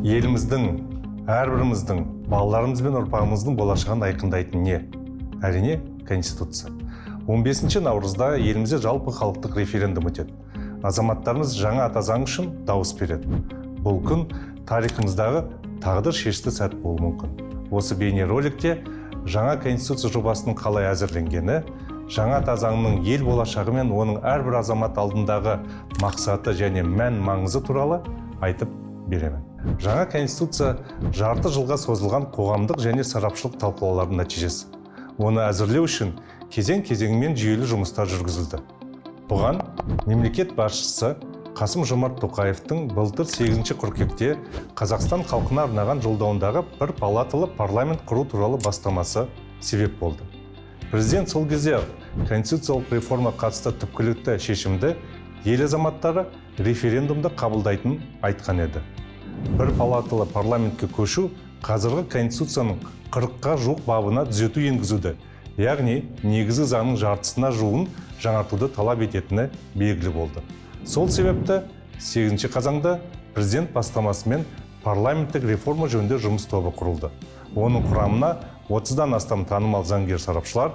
еліміздің, әрбіріміздің, балаларымыз бен ұрпағымыздың болашағын айқындайтын не? Әрине, Конституция. 15 наурызда елімізде жалпы халықтық референдум өтеді. Азаматтарымыз жаңа ата заң үшін дауыс береді. Бұл күн тарихымыздағы тағдыр шешті сәт болуы мүмкін. Осы бейнероликте жаңа Конституция жобасының қалай әзірленгені, жаңа ата заңның ел болашағы мен оның әрбір азамат алдындағы мақсаты және мән маңызы туралы айтып беремін. Жаңа Конституция жарты жылға созылған қоғамдық және сарапшылық талқылаулардың нәтижесі. Оны әзірлеу үшін кезең-кезеңмен жүйелі жұмыстар жүргізілді. Бұған мемлекет басшысы Қасым-Жомарт Тоқаевтың былтыр 8 қыркүйекте Қазақстан халқына арнаған жолдауындағы бір палаталы парламент құру туралы бастамасы себеп болды. Президент сол кезде конституциялық реформа қатысты түпкілікті шешімді ел азаматтары референдумда қабылдайтынын айтқан еді. Бір палаталы парламентке көшу қазіргі конституцияның 40-қа жуық бабына түзету енгізуді, яғни негізгі заңның жартысына жуығын жаңартуды талап ететіні белгілі болды. Сол себепті 8 қазанда президент бастамасымен парламенттік реформа жөнінде жұмыс тобы құрылды. Оның құрамына 30-дан астам танымал заңгер сарапшылар,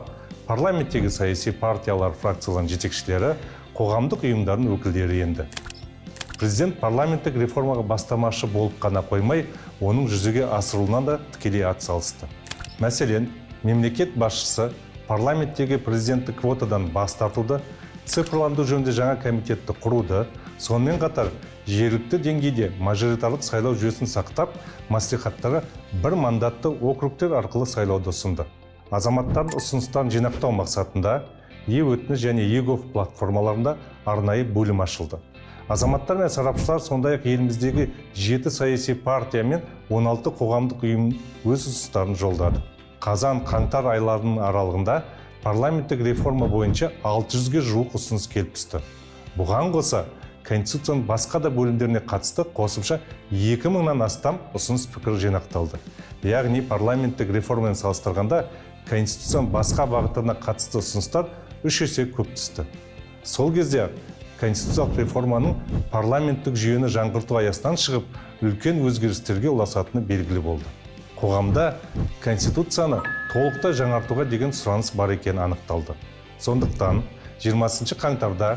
парламенттегі саяси партиялар фракцияларының жетекшілері, қоғамдық ұйымдардың өкілдері енді. Президент парламенттік реформаға бастамашы болып қана қоймай, оның жүзеге асырылуына да тікелей атсалысты. Мәселен, мемлекет басшысы парламенттегі президенттік квотадан бас тартуды, цифрландыру жөнінде жаңа комитетті құруды, сонымен қатар жергілікті деңгейде мажоритарлық сайлау жүйесін сақтап, мәслихаттарға бір мандатты округтер арқылы сайлауды ұсынды. Азаматтардың ұсыныстарын жинақтау мақсатында e-өтініш және e-gov платформаларында арнайы бөлім ашылды. Азаматтар мен сарапшылар сондай-ақ еліміздегі 7 саяси партия мен 16 қоғамдық ұйым өз ұсыныстарын жолдады. Қазан-қаңтар айларының аралығында парламенттік реформа бойынша 600-ге жуық ұсыныс келіп түсті. Бұған қоса, Конституцияның басқа да бөлімдеріне қатысты қосымша 2000-нан астам ұсыныс пікір жинақталды. Яғни парламенттік реформамен салыстырғанда Конституцияның басқа бағыттарына қатысты ұсыныстар 3 есе көп түсті. Сол кезде конституциялық реформаның парламенттік жүйені жаңғырту аясынан шығып, үлкен өзгерістерге ұласатыны белгілі болды. Қоғамда Конституцияны толықтай жаңартуға деген сұраныс бар екені анықталды. Сондықтан 20 қаңтарда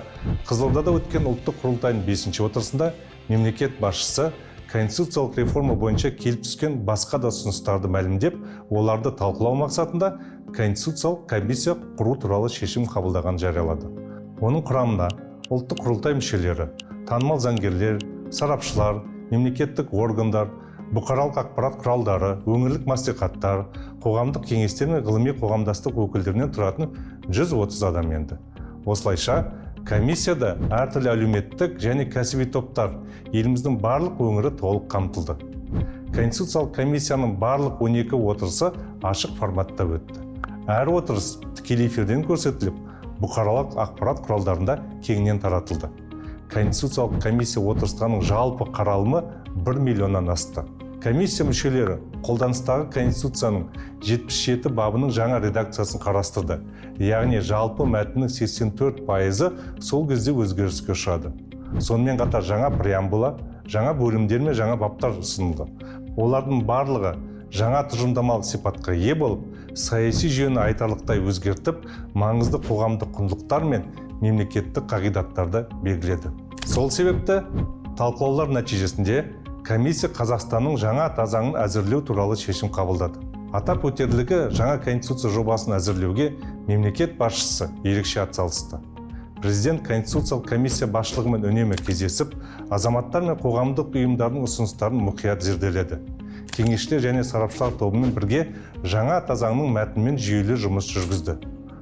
Қызылордада өткен ұлттық құрылтайының 5 отырысында мемлекет басшысы конституциялық реформа бойынша келіп түскен басқа да ұсыныстарды мәлімдеп, оларды талқылау мақсатында конституциялық комиссия құру туралы шешім қабылдаған жариялады. Оның құрамына ұлттық құрылтай мүшелері, танымал заңгерлер, сарапшылар, мемлекеттік органдар, бұқаралық ақпарат құралдары, өңірлік мәслихаттар, қоғамдық кеңестер мен ғылыми қоғамдастық өкілдерінен тұратын 130 адам енді. Осылайша, комиссияда әртүрлі әлеуметтік және кәсіби топтар, еліміздің барлық өңірі толық қамтылды. Конституциялық комиссияның барлық 12 отырысы ашық форматта өтті. Әр отырыс тікелей эфирден көрсетіліп, бұқаралық ақпарат құралдарында кеңінен таратылды. Конституциялық комиссия отырыстарының жалпы қаралымы 1 миллионнан асты. Комиссия мүшелері қолданыстағы Конституцияның 77 бабының жаңа редакциясын қарастырды. Яғни жалпы мәтіннің 84% сол кезде өзгеріске ұшырады. Сонымен қатар жаңа преамбула, жаңа бөлімдер мен жаңа баптар ұсынылды. Олардың барлығы жаңа тұжырымдамалық сипатқа ие болып, саяси жүйені айтарлықтай өзгертіп, маңызды қоғамдық құндылықтар мен мемлекеттік қағидаттарды белгіледі. Сол себепті талқылаулар нәтижесінде комиссия Қазақстанның жаңа ата заңын әзірлеу туралы шешім қабылдады. Атап өтерлігі, жаңа конституция жобасын әзірлеуге мемлекет басшысы ерекше атсалысты. Президент конституциялық комиссия басшылығымен үнемі кездесіп, азаматтар мен қоғамдық ұйымдардың ұсыныстарын мұқият зерделеді. Кеңесшілер және сарапшылар тобымен бірге жаңа ата заңның мәтінімен жүйелі жұмыс жүргізді.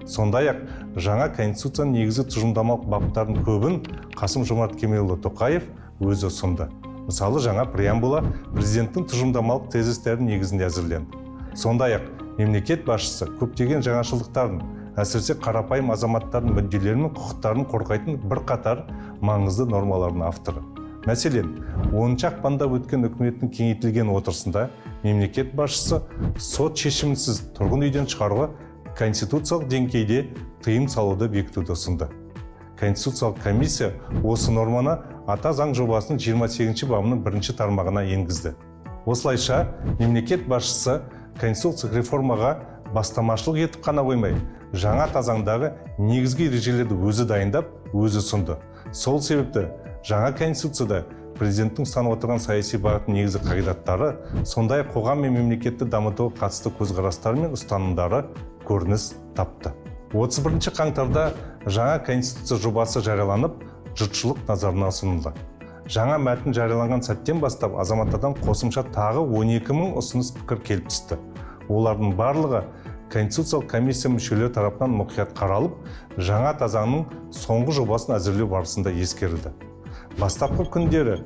Сондай-ақ жаңа конституцияның негізгі тұжырымдамалық баптардың көбін Қасым-Жомарт Кемелұлы Тоқаев өзі ұсынды. Мысалы, жаңа преамбула президенттің тұжырымдамалық тезистерінің негізінде әзірленді. Сондай-ақ мемлекет басшысы көптеген жаңашылдықтарын, әсіресе қарапайым азаматтардың мүдделері мен құқықтарын қорғайтын бірқатар маңызды нормалардың авторы. Мәселен, 10 ақпанда өткен үкіметтің кеңейтілген отырысында мемлекет басшысы сот шешімінсіз тұрғын үйден шығаруға конституциялық деңгейде тыйым салуды бекітуді ұсынды. Конституциялық комиссия осы норманы ата заң жобасының 28 бабының 1 тармағына енгізді. Осылайша мемлекет басшысы конституциялық реформаға бастамашылық етіп қана қоймай, жаңа тазаңдағы негізгі ережелерді өзі дайындап, өзі ұсынды. Сол себепті жаңа конституцияда президенттің ұстанып отырған саяси бағыттың негізгі қағидаттары, сондай қоғам мен мемлекетті дамытуға қатысты көзқарастары мен ұстанымдары көрініс тапты. 31 қаңтарда жаңа конституция жобасы жарияланып, жұртшылық назарына ұсынылды. Жаңа мәтін жарияланған сәттен бастап азаматтардан қосымша тағы 12 мың ұсыныс пікір келіп түсті. Олардың барлығы Конституциялық комиссия мүшелері тарапынан мұқият қаралып, жаңа тазаңның соңғы жобасын әзірлеу барысында ескерілді. Бастапқы күндері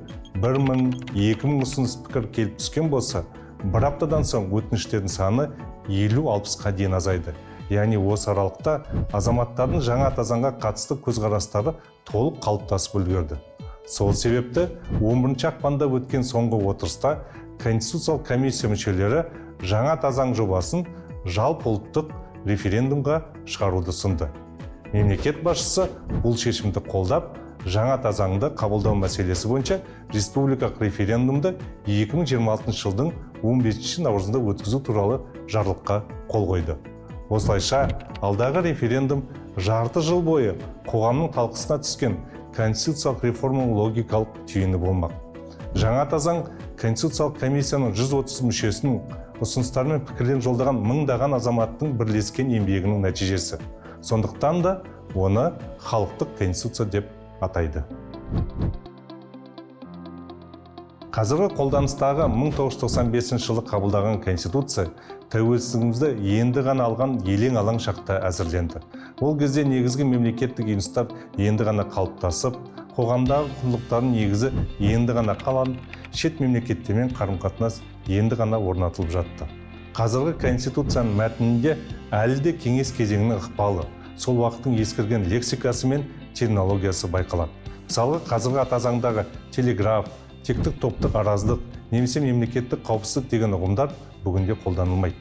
1000-2000 ұсыныс пікір келіп түскен болса, бір аптадан соң өтініштердің саны 50-60-қа дейін азайды. Яғни осы аралықта азаматтардың жаңа тазаңға қатысты көзқарастары толық қалыптасып үлгерді. Сол себепті 11 ақпанда өткен соңғы отырыста Конституциялық комиссия мүшелері жаңа тазаң жобасын жалпы ұлттық референдумға шығаруды ұсынды. Мемлекет басшысы бұл шешімді қолдап, жаңа тазаңды қабылдау мәселесі бойынша республикалық референдумды 2026 жылдың 15 наурызында өткізу туралы жарлыққа қол қойды. Осылайша, алдағы референдум жарты жыл бойы қоғамның талқысына түскен конституциялық реформаның логикалық түйіні болмақ. Жаңа тазаң Конституциялық комиссияның 130 мүшесінің ұсыныстары мен пікірлерін жолдаған мыңдаған азаматтың бірлескен еңбегінің нәтижесі. Сондықтан да оны халықтық конституция деп атайды. Қазіргі қолданыстағы 1995 жылы қабылдаған конституция тәуелсіздігімізді енді ғана алған елең алаң шақта әзірленді. Ол кезде негізгі мемлекеттік институттар енді ғана қалыптасып, қоғамдағы құндылықтардың негізі енді ғана қаланып, шет мемлекеттермен қарым-қатынас енді ғана орнатылып жатты. Қазіргі конституцияның мәтінінде әлі де кеңес кезеңінің ықпалы, сол уақыттың ескірген лексикасы мен терминологиясы байқалады. Мысалы, қазіргі атазаңдағы телеграф, тектік топтық араздық, немесе мемлекеттік қауіпсіздік деген ұғымдар бүгінде қолданылмайды.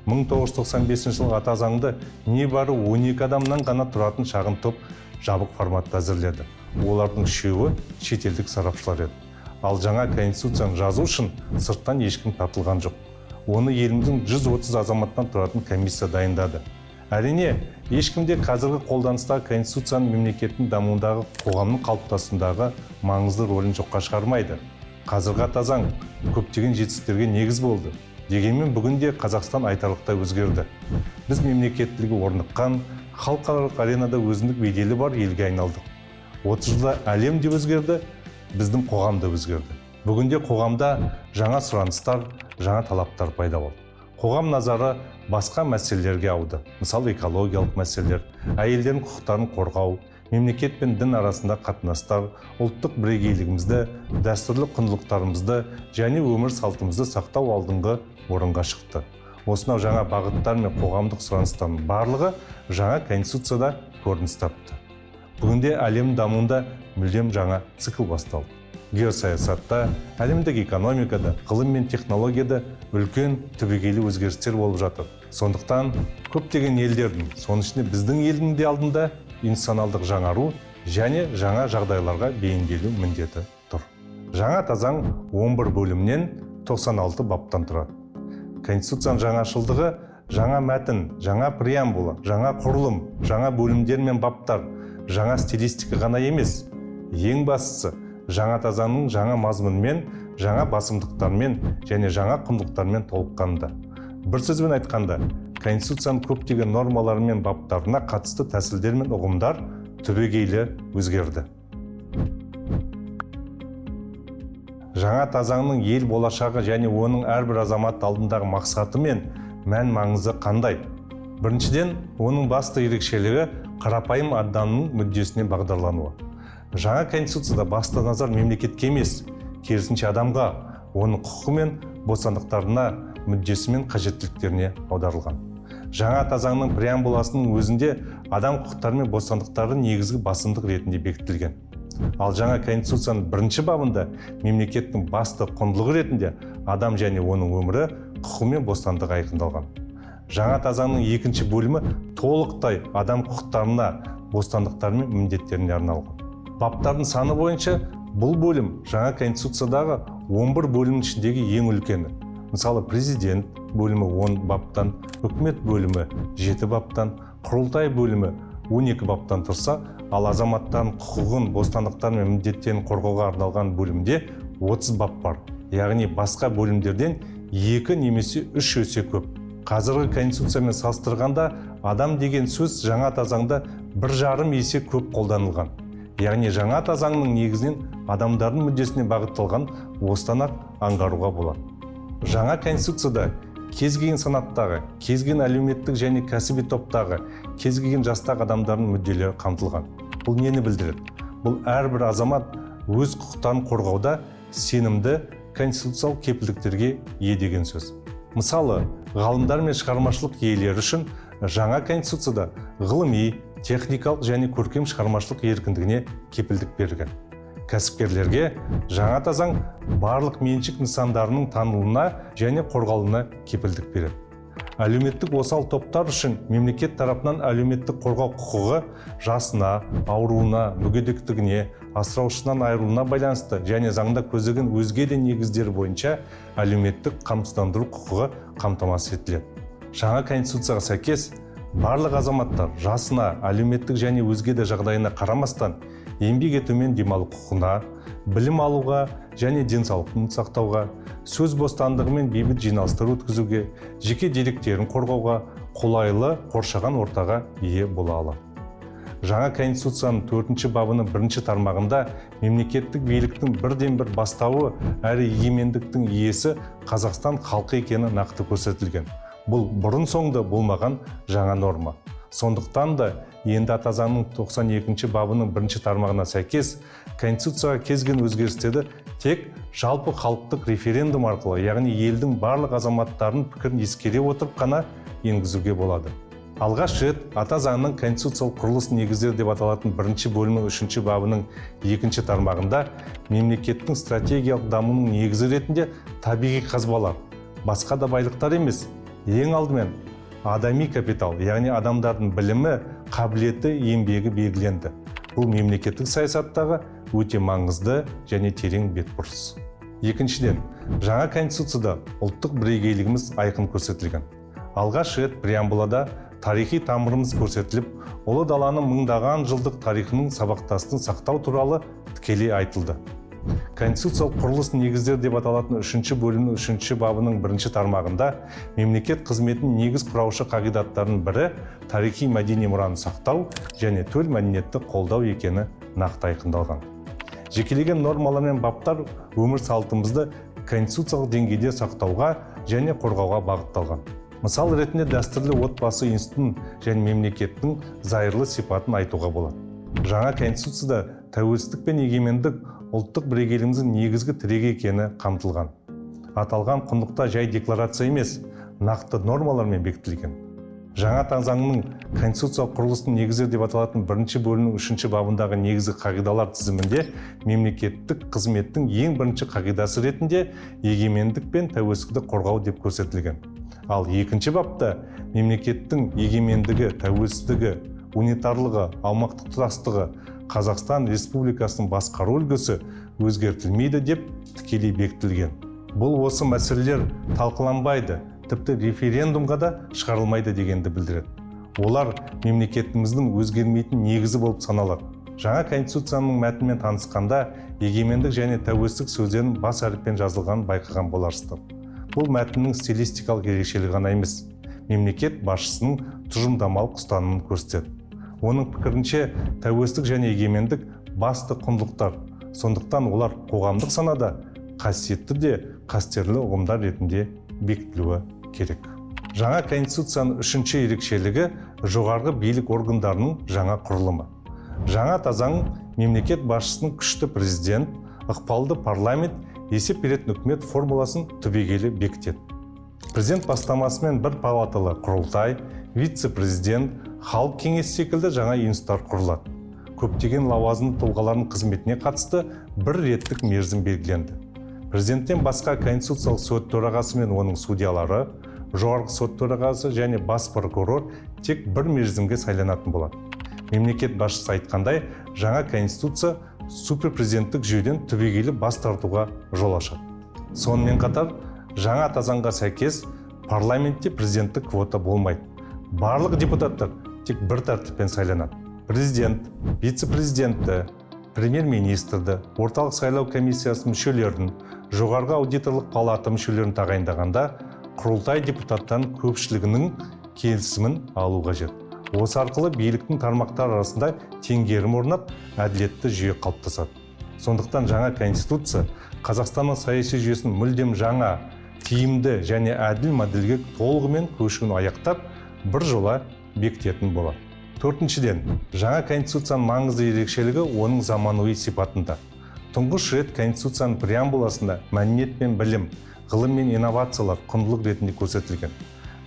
1995 жылғы атазаңды небары 12 адамнан ғана тұратын шағын топ жабық форматта әзірледі. Олардың үшеуі шетелдік сарапшылар еді. Ал жаңа конституцияны жазу үшін сырттан ешкім тартылған жоқ. Оны еліміздің 130 азаматтан тұратын комиссия дайындады. Әрине, ешкімде қазіргі қолданыстағы конституцияның мемлекеттің дамуындағы қоғамның қалыптасуындағы маңызды рөлін жоққа шығармайды. Қазіргі атазаң көптеген жетістіктерге негіз болды. Дегенмен бүгінде Қазақстан айтарлықтай өзгерді. Біз мемлекеттілігі орныққан, халықаралық аренада өзіндік беделі бар елге айналдық. 30 жылда әлем де өзгерді, біздің қоғам да өзгерді. Бүгінде қоғамда жаңа сұраныстар, жаңа талаптар пайда болды. Қоғам назары басқа мәселелерге ауды. Мысалы, экологиялық мәселелер, әйелдердің құқықтарын қорғау, мемлекет пен дін арасында қатынастар, ұлттық бірегейлігімізді, дәстүрлі құндылықтарымызды және өмір салтымызды сақтау алдыңғы орынға шықты. Осынау жаңа бағыттар мен қоғамдық сұраныстардың барлығы жаңа конституцияда көрініс тапты. Бүгінде әлем дамуында мүлдем жаңа цикл басталды. Геосаясатта, әлемдік экономикада, ғылым мен технологияда үлкен түбегейлі өзгерістер болып жатыр. Сондықтан көптеген елдердің, соның ішінде біздің елдің де алдында институционалдық жаңару және жаңа жағдайларға бейімделу міндеті тұр. Жаңа тазаң 11 бөлімнен 96 баптан тұрады. Конституцияның жаңашылдығы жаңа мәтін, жаңа преамбула, жаңа құрылым, жаңа бөлімдер мен баптар, жаңа стилистика ғана емес. Ең бастысы, жаңа тазаңның жаңа мазмұнымен, жаңа басымдықтармен және жаңа құндылықтармен толыққанды. Бір сөзбен айтқанда, Конституцияның көптеген нормалары мен баптарына қатысты тәсілдер мен ұғымдар түбегейлі өзгерді. Жаңа тазаңның ел болашағы және оның әрбір азамат алдындағы мақсаты мен мән маңызы қандай? Біріншіден, оның басты ерекшелігі қарапайым адамның мүддесіне бағдарлануы. Жаңа конституцияда басты назар мемлекетке емес, керісінше адамға, оның құқығы мен бостандықтарына, мүддесі мен қажеттіліктеріне аударылған. Жаңа тазаңның преамбуласының өзінде адам құқықтары мен бостандықтары негізгі басымдық ретінде бекітілген. Ал жаңа конституцияның бірінші бабында мемлекеттің басты құндылығы ретінде адам және оның өмірі, құқығы мен бостандығы айқындалған. Жаңа тазаңның екінші бөлімі толықтай адам құқықтарына, бостандықтары мен міндеттеріне арналған. Баптардың саны бойынша Бұл бөлім жаңа конституциядағы 11 бөлімнің ішіндегі ең үлкені. Мысалы, президент бөлімі 10 баптан, үкімет бөлімі 7 баптан, құрылтай бөлімі 12 баптан тұрса, ал азаматтардың құқығын, бостандықтары мен міндеттерін қорғауға арналған бөлімде 30 бап бар. Яғни басқа бөлімдерден 2 немесе 3 есе көп. Қазіргі конституциямен салыстырғанда адам деген сөз жаңа ата заңда 1,5 есе көп қолданылған. Яғни жаңа ата заңның негізінен адамдардың мүддесіне бағытталған осыдан аңғаруға болады. Жаңа конституцияда кез келген санаттағы, кез келген әлеуметтік және кәсіби топтағы, кез келген жастағы адамдардың мүдделері қамтылған. Бұл нені білдіреді? Бұл әрбір азамат өз құқықтарын қорғауда сенімді конституциялық кепілдіктерге ие деген сөз. Мысалы, ғалымдар мен шығармашылық иелері үшін жаңа конституцияда ғылыми, техникалық және көркем шығармашылық еркіндігіне кепілдік берілген. Кәсіпкерлерге жаңа ата заң барлық меншік нысандарының танылуына және қорғалуына кепілдік береді. Әлеуметтік осал топтар үшін мемлекет тарапынан әлеуметтік қорғау құқығы жасына, ауруына, мүгедектігіне, асыраушысынан айырылуына байланысты және заңда көзделген өзге де негіздер бойынша әлеуметтік қамсыздандыру құқығы қамтамасыз етіледі. Жаңа конституцияға сәйкес барлық азаматтар жасына, әлеуметтік және өзге де жағдайына қарамастан еңбек етумен демалу құқығына, білім алуға және денсаулығын сақтауға, сөз бостандығы мен бейбіт жиналыстар өткізуге, жеке деректерін қорғауға, қолайлы қоршаған ортаға ие бола алады. Жаңа конституцияның 4 бабының 1 тармағында мемлекеттік биліктің бірден-бір бастауы әрі егемендіктің иесі Қазақстан халқы екені нақты көрсетілген. Бұл бұрын соңды болмаған жаңа норма. Сондықтан да енді ата заңның 92 бабының 1 тармағына сәйкес конституцияға кез келген өзгерістерді тек жалпы халықтық референдум арқылы, яғни елдің барлық азаматтарының пікірін ескере отырып қана енгізуге болады. Алғаш рет ата заңның конституциялық құрылыс негіздері деп аталатын 1 бөлімнің 3 бабының 2 тармағында мемлекеттің стратегиялық дамуының негізі ретінде табиғи қазбалар, басқа да байлықтар емес, ең алдымен адами капитал, яғни адамдардың білімі, қабілеті, еңбегі белгіленді. Бұл мемлекеттік саясаттағы өте маңызды және терең бетбұрыс. Екіншіден, жаңа конституцияда ұлттық бірегейлігіміз айқын көрсетілген. Алғаш рет преамбулада тарихи тамырымыз көрсетіліп, ұлы даланың мыңдаған жылдық тарихының сабақтастығын сақтау туралы тікелей айтылды. Конституциялық құрылыс негіздері деп аталатын 3 бөлімнің 3 бабының 1 тармағында мемлекет қызметінің негіз құраушы қағидаттарының бірі тарихи мәдени мұраны сақтау және төл мәдениетті қолдау екені нақты айқындалған. Жекелеген нормалар мен баптар өмір салтымызды конституциялық деңгейде сақтауға және қорғауға бағытталған. Мысал ретінде дәстүрлі отбасы институтын және мемлекеттің зайырлы сипатын айтуға болады. Жаңа конституцияда тәуелсіздік пен егемендік ұлттық бірегейлігіміздің негізгі тірегі екені қамтылған. Аталған құндылықта жай декларация емес, нақты нормалармен бекітілген. Жаңа ата заңның конституциялық құрылыстың негізі деп аталатын 1 бөлімнің 3 бабындағы негізгі қағидалар тізімінде мемлекеттік қызметтің ең бірінші қағидасы ретінде егемендік пен тәуелсіздікті қорғау деп көрсетілген. Ал 2 бапта мемлекеттің егемендігі, тәуелсіздігі, унитарлығы, аумақтық тұтастығы, Қазақстан Республикасының басқару үлгісі өзгертілмейді деп тікелей бекітілген. Бұл осы мәселелер талқыланбайды, тіпті референдумға да шығарылмайды дегенді білдіреді. Олар мемлекетіміздің өзгермейтін негізі болып саналады. Жаңа конституцияның мәтінімен танысқанда егемендік және тәуелсіздік сөздерін бас әріппен жазылған байқаған боларсыздар. Бұл мәтіннің стилистикалық ерекшелігі ғана емес, мемлекет басшысының тұжырымдамалық ұстанымын көрсетеді. Оның пікірінше тәуелсіздік және егемендік басты құндылықтар, сондықтан олар қоғамдық санада қасиетті де қастерлі ұғымдар ретінде бекітілуі керек. Жаңа конституцияның 3 ерекшелігі жоғарғы билік органдарының жаңа құрылымы. Жаңа ата заң мемлекет басшысының күшті президент, ықпалды парламент, есеп беретін үкімет формуласын түбегейлі бекітеді. Президент бастамасымен бір палаталы құрылтай, вице-президент, халық кеңесі секілді жаңа институттар құрылады. Көптеген лауазымды тұлғалардың қызметіне қатысты бір реттік мерзім белгіленді. Президенттен басқа Конституциялық сот төрағасы мен оның судьялары, жоғарғы сот төрағасы және бас прокурор тек бір мерзімге сайланатын болады. Мемлекет басшысы айтқандай, жаңа Конституция суперпрезиденттік жүйеден түбегейлі бас тартуға жол ашады. Сонымен қатар, жаңа заңға сәйкес парламентте президенттік квота болмайды. Барлық депутаттар тек бір тәртіппен сайланады. Президент, вице-президентті, премьер-министрді, орталық сайлау комиссиясының мүшелерін, жоғарғы аудиторлық палата мүшелерін тағайындағанда құрылтай депутаттан көпшілігінің келісімін алу қажет. Осы арқылы биліктің тармақтары арасында теңгерім орнап, әділетті жүйе қалыптасады. Сондықтан жаңа конституция Қазақстанның саяси жүйесін мүлдем жаңа, тиімді және әділ модельге толығымен көшуін аяқтап, бір жола бекітетін болады. Төртіншіден, жаңа конституцияның маңызды ерекшелігі оның заманауи сипатында. Тұңғыш рет конституцияның преамбуласында мәдениет пен білім, ғылым мен инновациялар құндылық ретінде көрсетілген.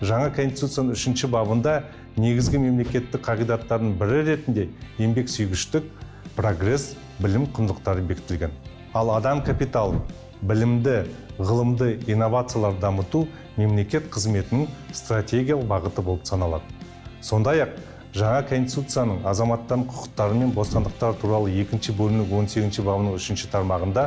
Жаңа конституцияның 3-ші бабында негізгі мемлекеттік қағидаттардың бірі ретінде еңбексүйгіштік, прогресс, білім құндылықтары бекітілген. Ал адам капиталы, білімді, ғылымды, инновациялар дамыту мемлекет қызметінің стратегиялық бағыты болып саналады. Сондай-ақ, жаңа конституцияның азаматтардың құқықтары мен бостандықтары туралы 2-ші бөлімнің 18-ші бабының 3-ші тармағында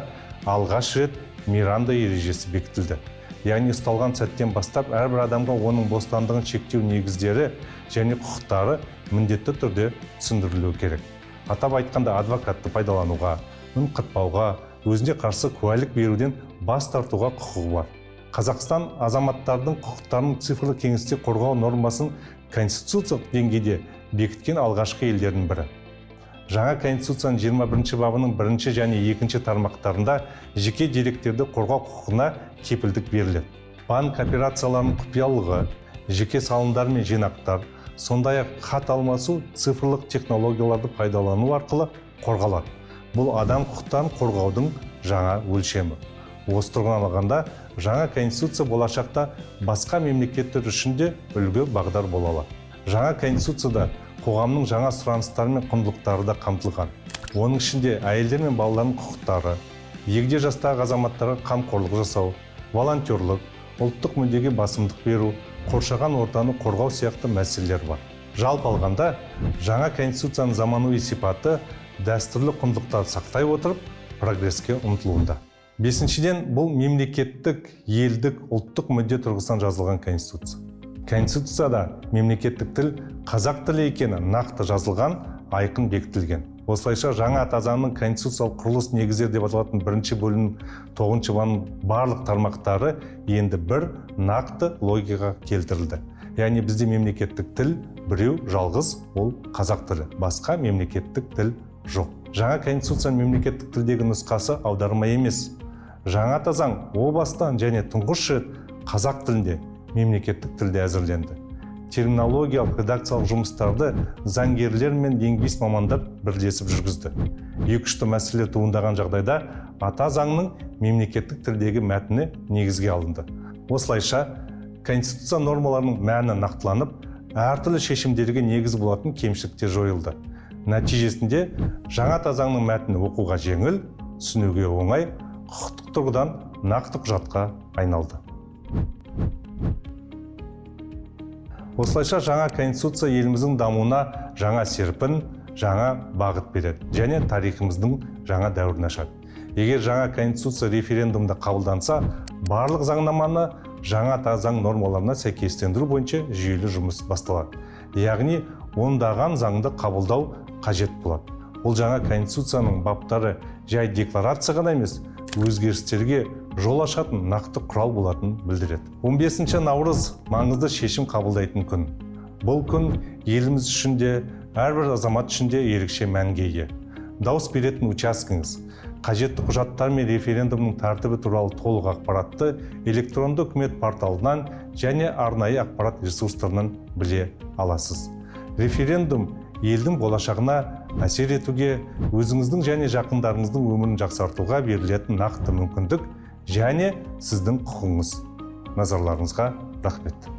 алғаш рет Миранда ережесі бекітілді. Яғни ұсталған сәттен бастап әрбір адамға оның бостандығын шектеу негіздері және құқықтары міндетті түрде түсіндірілуі керек. Атап айтқанда, адвокатты пайдалануға, үн қатпауға, өзіне қарсы куәлік беруден бас тартуға құқығы бар. Қазақстан азаматтардың құқықтарын цифрлы кеңістікте қорғау нормасын конституциялық деңгейде бекіткен алғашқы елдердің бірі. Жаңа конституцияның 21-ші бабының 1-ші және 2-ші тармақтарында жеке деректерді қорғау құқығына кепілдік беріледі. Банк операцияларының құпиялылығы, жеке салымдар мен жинақтар, сондай-ақ хат алмасу цифрлық технологияларды пайдалану арқылы қорғалады. Бұл адам құқықтарын қорғаудың жаңа өлшемі. Осы тұрғыдан алғанда, жаңа конституция болашақта басқа мемлекеттер үшін де үлгі бағдар бола алады. Жаңа конституцияда қоғамның жаңа сұраныстары мен құндылықтары да қамтылған. Оның ішінде әйелдер мен балалардың құқықтары, егде жастағы азаматтарға қамқорлық жасау, волонтерлік, ұлттық мүддеге басымдық беру, қоршаған ортаны қорғау сияқты мәселелер бар. Жалпы алғанда, жаңа конституцияның заманауи сипаты дәстүрлі құндылықтарды сақтай отырып, прогреске ұмтылуында. Бесіншіден, бұл мемлекеттік, елдік, ұлттық мүдде тұрғысынан жазылған конституция. Конституцияда мемлекеттік тіл қазақ тілі екені нақты жазылған, айқын бекітілген. Осылайша жаңа заңның конституциялық құрылыс негіздері деп аталатын 1-ші бөлімнің 9-ші бабының барлық тармақтары енді бір нақты логикаға келтірілді. Яғни бізде мемлекеттік тіл біреу жалғыз, ол қазақ тілі. Басқа мемлекеттік тіл жоқ. Жаңа конституцияның мемлекеттік тілдегі нұсқасы аударма емес. Жаңа заң о бастан және тұңғыш рет қазақ тілінде мемлекеттік тілде әзірленді. Терминологиялық редакциялық жұмыстарды заңгерлер мен лингвист мамандар бірлесіп жүргізді. Екіұшты мәселе туындаған жағдайда ата заңның мемлекеттік тілдегі мәтіні негізге алынды. Осылайша конституция нормаларының мәні нақтыланып, әртүрлі шешімдерге негіз болатын кемшіліктер жойылды. Нәтижесінде жаңа заңның мәтіні оқуға жеңіл, түсінуге оңай, құқықтық тұрғыдан нақты құжатқа айналды. Осылайша жаңа конституция еліміздің дамуына жаңа серпін, жаңа бағыт береді және тарихымыздың жаңа дәуірін ашады. Егер жаңа конституция референдумда қабылданса, барлық заңнаманы жаңа заң нормаларына сәйкестендіру бойынша жүйелі жұмыс басталады. Яғни, ондаған заңды қабылдау қажет болады. Бұл жаңа конституцияның баптары жай декларация ғана емес, өзгерістерге жол ашатын нақты құрал болатынын білдіреді. 15 наурыз маңызды шешім қабылдайтын күн. Бұл күн еліміз үшін де, әрбір азамат үшін де ерекше мәнге ие. Дауыс беретін учаскеңіз, қажетті құжаттар мен референдумның тәртібі туралы толық ақпаратты электронды үкімет порталынан және арнайы ақпарат ресурстарынан біле аласыз. Референдум елдің болашағына әсер етуге, өзіңіздің және жақындарыңыздың өмірін жақсартуға берілетін нақты мүмкіндік және сіздің құқыңыз. Назарларыңызға рахмет.